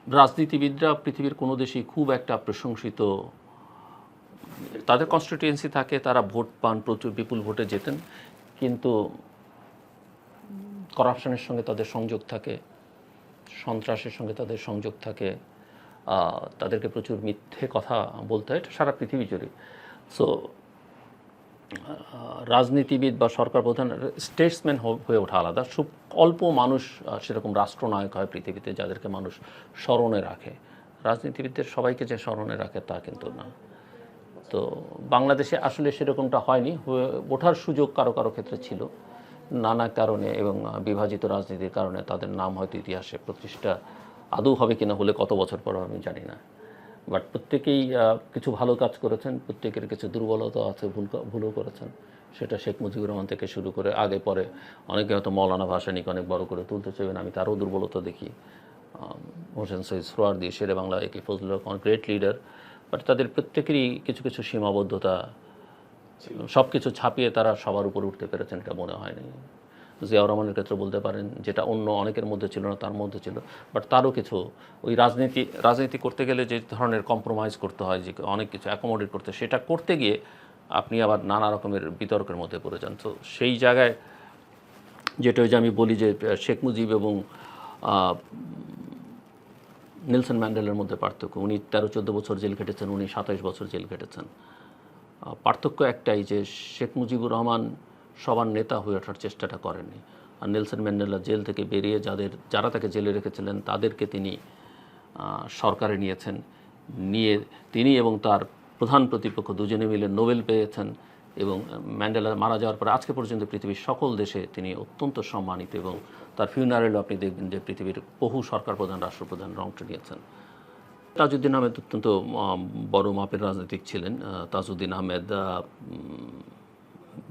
রাজনীতিবিদরা পৃথিবীর কোনো দেশেই খুব একটা প্রশংসিত, তাদের কনস্টিটিউয়েন্সি থাকে, তারা ভোট পান, প্রচুর বিপুল ভোটে জেতেন, কিন্তু করাপশনের সঙ্গে তাদের সংযোগ থাকে, সন্ত্রাসের সঙ্গে তাদের সংযোগ থাকে, তাদেরকে প্রচুর মিথ্যে কথা বলতে হয়, এটা সারা পৃথিবী জুড়ে। সো রাজনীতিবিদ বা সরকার প্রধান স্টেটসম্যান হয়ে ওঠা আলাদা। খুব অল্প মানুষ সেরকম রাষ্ট্রনায়ক হয় পৃথিবীতে যাদেরকে মানুষ স্মরণে রাখে। রাজনীতিবিদদের সবাইকে যে স্মরণে রাখে তা কিন্তু না। তো বাংলাদেশে আসলে সেরকমটা হয়নি, হয়ে ওঠার সুযোগ কারো কারো ক্ষেত্রে ছিল নানা কারণে, এবং বিভাজিত রাজনীতির কারণে তাদের নাম হয়তো ইতিহাসে প্রতিষ্ঠা আদৌ হবে কিনা, হলে কত বছর পর আমি জানি না। বাট প্রত্যেকেই কিছু ভালো কাজ করেছেন, প্রত্যেকের কিছু দুর্বলতা আছে, ভুলও করেছেন। সেটা শেখ মুজিবুর রহমান থেকে শুরু করে আগে পরে অনেকে হয়তো মৌলানা ভাসানীকে অনেক বড় করে তুলতে চাইবেন, আমি তারও দুর্বলতা দেখি। হোসেন সৈয়দ সোহরাওয়ার্দী, শেরে বাংলা, একে Fazlul Rahman, great leader, but তাদের প্রত্যেকেরই কিছু কিছু সীমাবদ্ধতা, সব কিছু ছাপিয়ে তারা সবার উপর উঠতে পেরেছেন এটা মনে হয়নি। জিয়াউর রহমানের ক্ষেত্রে বলতে পারেন, যেটা অন্য অনেকের মধ্যে ছিল না তার মধ্যে ছিল, বাট তারও কিছু ওই রাজনীতি করতে গেলে যে ধরনের কম্প্রোমাইজ করতে হয়, যে অনেক কিছু অ্যাকোমোডেট করতে, সেটা করতে গিয়ে আপনি আবার নানা রকমের বিতর্কের মধ্যে পড়ে যান। তো সেই জায়গায় যেটা ওই যে আমি বলি যে শেখ মুজিব এবং নেলসন ম্যান্ডেলার মধ্যে পার্থক্য, উনি 13-14 বছর জেল খেটেছেন, উনি 27 বছর জেল খেটেছেন। পার্থক্য একটাই যে শেখ মুজিবুর রহমান সবার নেতা হয়ে ওঠার চেষ্টাটা করেননি, আর নেলসন ম্যান্ডেলা জেল থেকে বেরিয়ে যারা তাকে জেলে রেখেছিলেন তাদেরকে তিনি সরকারে নিয়েছেন, নিয়ে তিনি এবং তার প্রধান প্রতিপক্ষ দুজনে মিলে নোবেল পেয়েছেন। এবং ম্যান্ডেলা মারা যাওয়ার পরে আজকে পর্যন্ত পৃথিবীর সকল দেশে তিনি অত্যন্ত সম্মানিত, এবং তার ফিউনারেলও আপনি দেখবেন যে পৃথিবীর বহু সরকার প্রধান, রাষ্ট্রপ্রধানরা অংশ নিয়েছেন। তাজউদ্দিন আহমেদ অত্যন্ত বড় মাপের রাজনীতিক ছিলেন। তাজউদ্দিন আহমেদ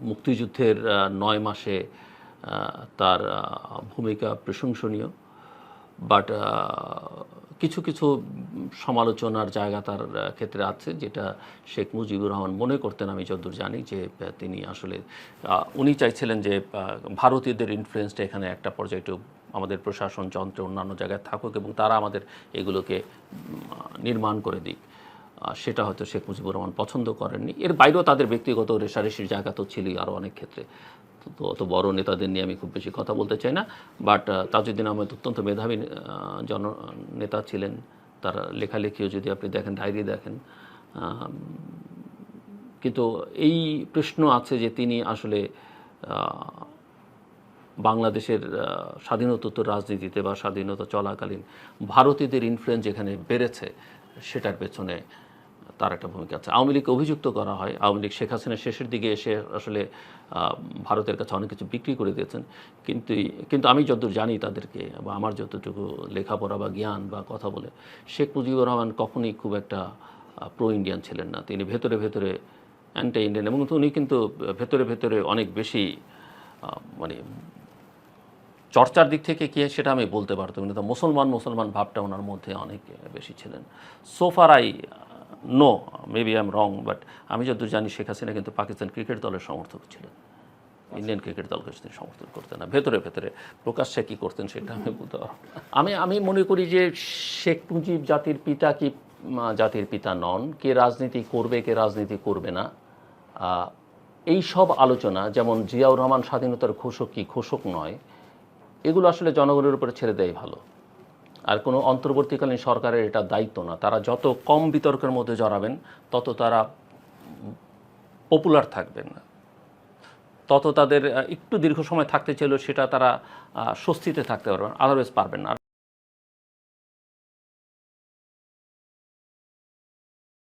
মুক্তিযুদ্ধের 9 মাসে তার ভূমিকা প্রশংসনীয়, বাট কিছু কিছু সমালোচনার জায়গা তার ক্ষেত্রে আছে, যেটা শেখ মুজিবুর রহমান মনে করতেন, আমি যতদূর জানি, যে তিনি আসলে উনি চাইছিলেন যে ভারতীয়দের ইনফ্লুয়েন্সটা এখানে একটা পর্যায়ে একটু আমাদের প্রশাসন যন্ত্রে অন্যান্য জায়গায় থাকুক, এবং তারা আমাদের এগুলোকে নির্মাণ করে দিক। সেটা হয়তো শেখ মুজিবুর রহমান পছন্দ করেননি। এর বাইরেও তাদের ব্যক্তিগত রেষারেষির জায়গা তো ছিলই আরও অনেক ক্ষেত্রে। তো অত বড় নেতাদের নিয়ে আমি খুব বেশি কথা বলতে চাই না, বাট তাজউদ্দিন আহমেদ অত্যন্ত মেধাবী নেতা ছিলেন। তার লেখালেখিও যদি আপনি দেখেন, ডায়েরি দেখেন, কিন্তু এই প্রশ্ন আছে যে তিনি আসলে বাংলাদেশের স্বাধীনোত্তর রাজনীতিতে বা স্বাধীনতা চলাকালীন ভারতীয়দের ইনফ্লুয়েন্স যেখানে বেড়েছে, সেটার পেছনে তার একটা ভূমিকা আছে। আওয়ামী লীগকে অভিযুক্ত করা হয়, আওয়ামী লীগ শেখ হাসিনা শেষের দিকে এসে আসলে ভারতের কাছে অনেক কিছু বিক্রি করে দিয়েছেন, কিন্তু আমি যতদূর জানি তাদেরকে, বা আমার যতটুকু লেখাপড়া বা জ্ঞান বা কথা বলে, শেখ মুজিবুর রহমান কখনোই খুব একটা প্রো ইন্ডিয়ান ছিলেন না। তিনি ভেতরে ভেতরে অ্যান্টি ইন্ডিয়ান, এবং উনি কিন্তু ভেতরে ভেতরে অনেক বেশি মানে চর্চার দিক থেকে কী সেটা আমি বলতে পারতাম, কিন্তু মুসলমান ভাবটা ওনার মধ্যে অনেক বেশি ছিলেন। সোফার I know, maybe I am wrong, but আমি যতদূর জানি শেখ হাসিনা কিন্তু পাকিস্তান ক্রিকেট দলের সমর্থক ছিলেন, ইন্ডিয়ান ক্রিকেট দলকে তিনি সমর্থন করতেন না। ভেতরে ভেতরে প্রকাশ্যে কী করতেন সেটা আমি বলতে পারব। আমি মনে করি যে শেখ মুজিব জাতির পিতা কি জাতির পিতা নন, কে রাজনীতি করবে কে রাজনীতি করবে না, এই সব আলোচনা, যেমন জিয়াউর রহমান স্বাধীনতার ঘোষক কি ঘোষক নয়, এগুলো আসলে জনগণের উপরে ছেড়ে দেয় ভালো। আর কোনো অন্তর্বর্তীকালীন সরকারের এটা দায়িত্ব না। তারা যত কম বিতর্কের মধ্যে জড়াবেন, তত তারা পপুলার থাকবেন না, তত তাদের একটু দীর্ঘ সময় থাকতে চাইলেও সেটা তারা স্বস্তিতে থাকতে পারবেন, আদারওয়াইজ পারবেন না।